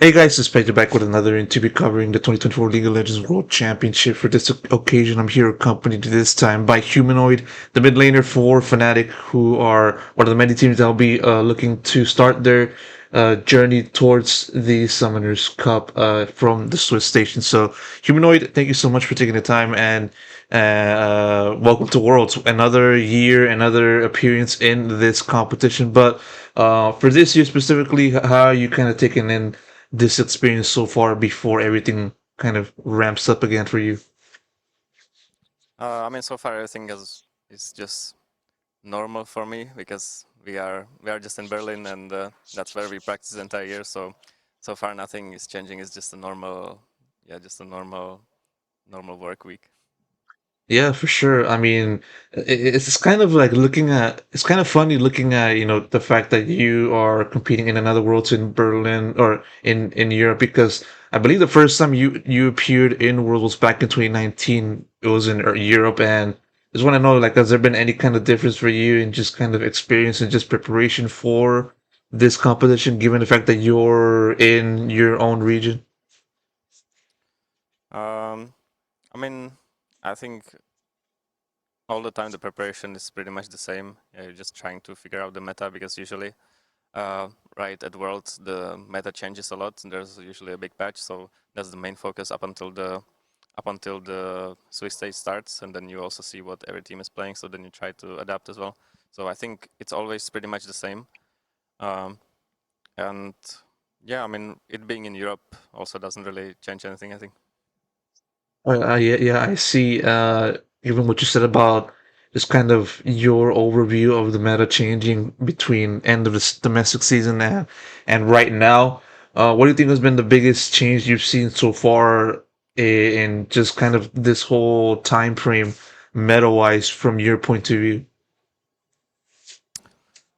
Hey guys, it's Pedro back with another interview covering the 2024 League of Legends World Championship. For this occasion, I'm here accompanied this time by Humanoid, the mid laner for Fnatic, who are one of the many teams that will be looking to start their journey towards the Summoners Cup from the Swiss station. So, Humanoid, thank you so much for taking the time and welcome to Worlds. Another year, another appearance in this competition. But for this year specifically, how are you kind of taking in this experience so far before everything kind of ramps up again for you? I mean, so far everything is just normal for me because we are just in Berlin and that's where we practice the entire year. So far nothing is changing. It's just a normal, yeah, just a normal work week. Yeah, for sure. I mean, it's kind of like it's kind of funny looking at, the fact that you are competing in another Worlds in Berlin or in Europe because I believe the first time you appeared in Worlds was back in 2019. It was in Europe, and I just want to know, like, has there been any kind of difference for you in just kind of experience and just preparation for this competition, given the fact that you're in your own region? Um, I mean, I think all the time the preparation is pretty much the same. Yeah, you're just trying to figure out the meta because usually, right at Worlds the meta changes a lot and there's usually a big patch. So that's the main focus up until the Swiss stage starts, and then you also see what every team is playing. So then you try to adapt as well. So I think it's always pretty much the same. Um, and yeah, I mean, it being in Europe also doesn't really change anything, I think. Yeah, yeah, I see. Even what you said about just kind of your overview of the meta changing between end of this domestic season and right now. What do you think has been the biggest change you've seen so far in just kind of this whole time frame, meta-wise, from your point of view?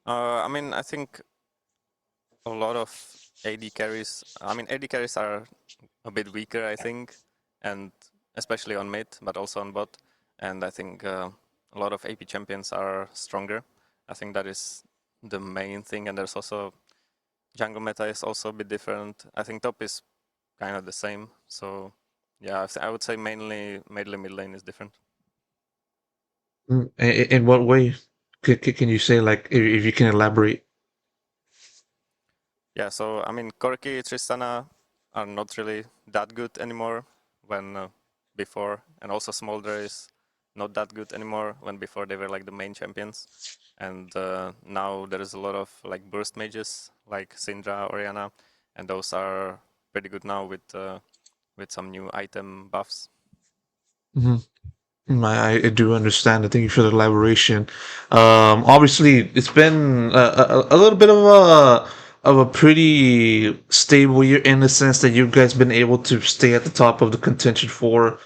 I mean, I think a lot of AD carries. I mean, AD carries are a bit weaker, I think, and especially on mid, but also on bot. And I think a lot of AP champions are stronger. I think that is the main thing. And there's also jungle meta is also a bit different. I think top is kind of the same. So yeah, I would say mainly mid lane is different. In what way? Can you say, like, if you can elaborate? Yeah, so I mean, Corki, Tristana are not really that good anymore when before, and also Smolder is not that good anymore when before they were like the main champions. And now there is a lot of like burst mages like Syndra, Oriana, and those are pretty good now with some new item buffs. I do understand. Thank you for the elaboration. Obviously, it's been a little bit of a pretty stable year in the sense that you guys been able to stay at the top of the contention for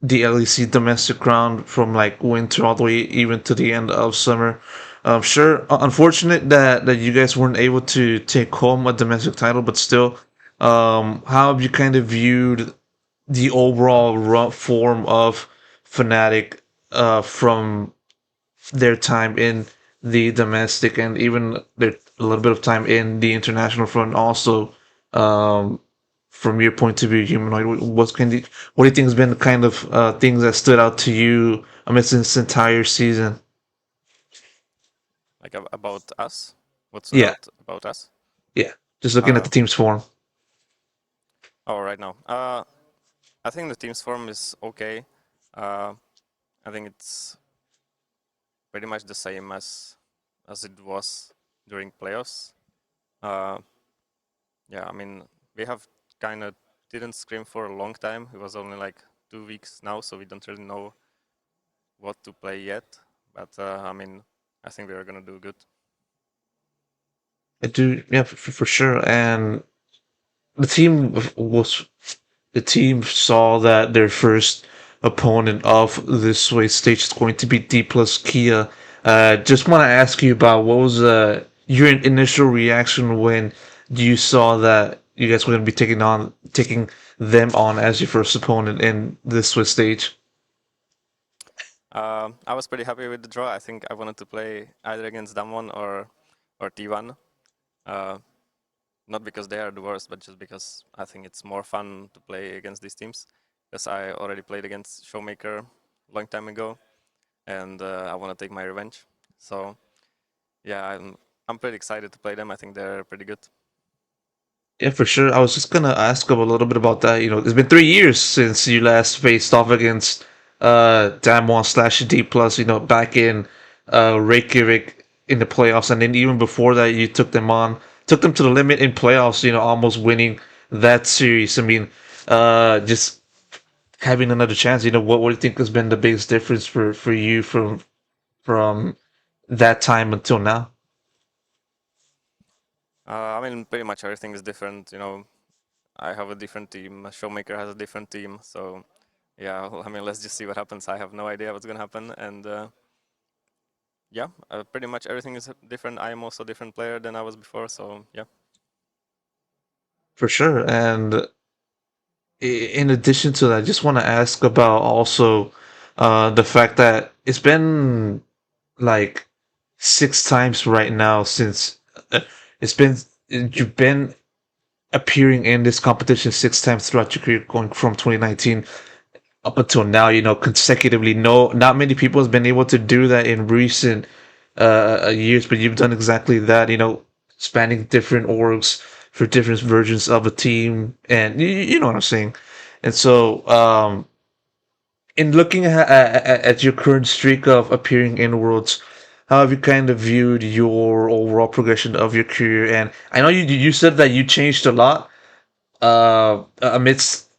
the LEC domestic round from like winter all the way even to the end of summer. Sure, unfortunate that you guys weren't able to take home a domestic title, but still, how have you kind of viewed the overall form of Fnatic from their time in the domestic and even their a little bit of time in the international front also from your point of view, Humanoid, what do you think has been the kind of things that stood out to you amidst this entire season? Like about us, what stood Yeah, out about us? yeah. Just looking at Uh, the team's form. oh, right now. I think the team's form is okay. Uh, I think it's pretty much the same as it was during playoffs. Uh, yeah, I mean, we have kind of didn't scrim for a long time. It was only like 2 weeks now, so we don't really know what to play yet. But I mean, I think we are gonna do good. I do, yeah, for sure. And the team was the team saw that their first opponent of this way stage is going to be Dplus KIA. Just want to ask you about what was your initial reaction when you saw that you guys were going to be taking them on as your first opponent in this Swiss stage. I was pretty happy with the draw. I think I wanted to play either against Damwon or T1. Uh, not because they are the worst, but just because I think it's more fun to play against these teams. Because I already played against Showmaker a long time ago, and I want to take my revenge. So yeah, I'm pretty excited to play them. I think they're pretty good. Yeah, for sure. I was just gonna ask him a little bit about that. You know, it's been 3 years since you last faced off against Damwon slash Dplus. You know, back in Reykjavik in the playoffs, and then even before that, you took them to the limit in playoffs. You know, almost winning that series. I mean, just having another chance. You know, what do you think has been the biggest difference for you from that time until now? I mean, pretty much everything is different. You know, I have a different team. Showmaker has a different team. So yeah, well, I mean, let's just see what happens. I have no idea what's gonna happen, and yeah, pretty much everything is different. I am also a different player than I was before. So yeah. For sure, and in addition to that, I just want to ask about also the fact that it's been like 6 times right now since uh, it's been you've been appearing in this competition 6 times throughout your career, going from 2019 up until now. You know, consecutively. No, not many people has been able to do that in recent years, but you've done exactly that. You know, spanning different orgs for different versions of a team, and you know what I'm saying. And so, in looking at your current streak of appearing in worlds, how have you kind of viewed your overall progression of your career? And I know you said that you changed a lot amidst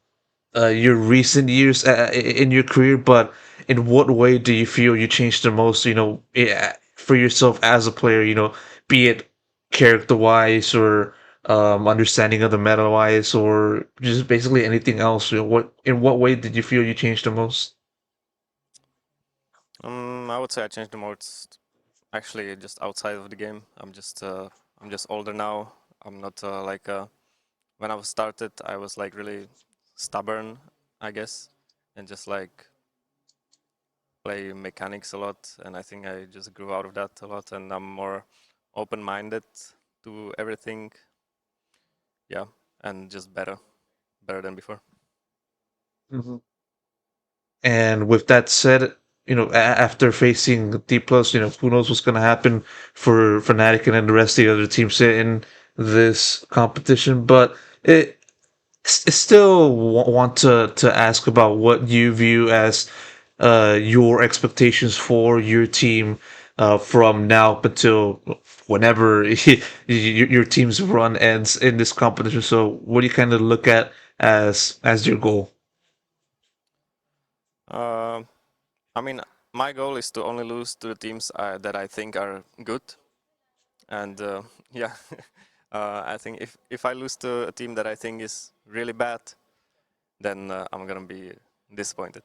your recent years in your career, but in what way do you feel you changed the most? You know, for yourself as a player. You know, be it character wise or understanding of the meta wise, or just basically anything else. You know, what in what way did you feel you changed the most? I would say I changed the most actually just outside of the game. I'm just older now. I'm not like when I was started. I was like really stubborn, I guess, and just like play mechanics a lot. And I think I just grew out of that a lot, and I'm more open-minded to everything. Yeah, and just better than before. Mhm. And with that said, you know, after facing D plus, you know, who knows what's going to happen for Fnatic and then the rest of the other teams in this competition. But it, I still want to ask about what you view as your expectations for your team from now up until whenever your team's run ends in this competition. So, what do you kind of look at as your goal? Uh, I mean, my goal is to only lose to the teams that I think are good, and yeah, I think if I lose to a team that I think is really bad, then I'm gonna be disappointed.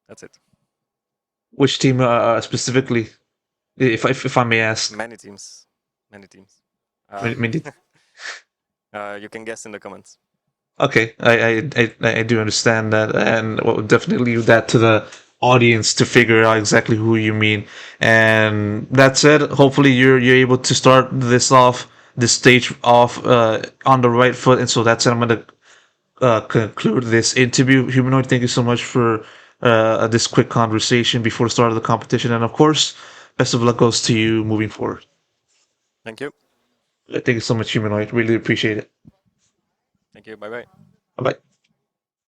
That's it. Which team specifically, if I may ask? Many teams, many teams. Uh, I mean, you can guess in the comments. okay, I do understand that, and we'll definitely leave that to the audience to figure out exactly who you mean. And that said, hopefully you're able to start this stage off on the right foot. And so that's it. I'm gonna conclude this interview. Humanoid, thank you so much for this quick conversation before the start of the competition, and of course, best of luck goes to you moving forward. Thank you. Thank you so much, Humanoid. Really appreciate it. Thank you. Bye bye. Bye bye.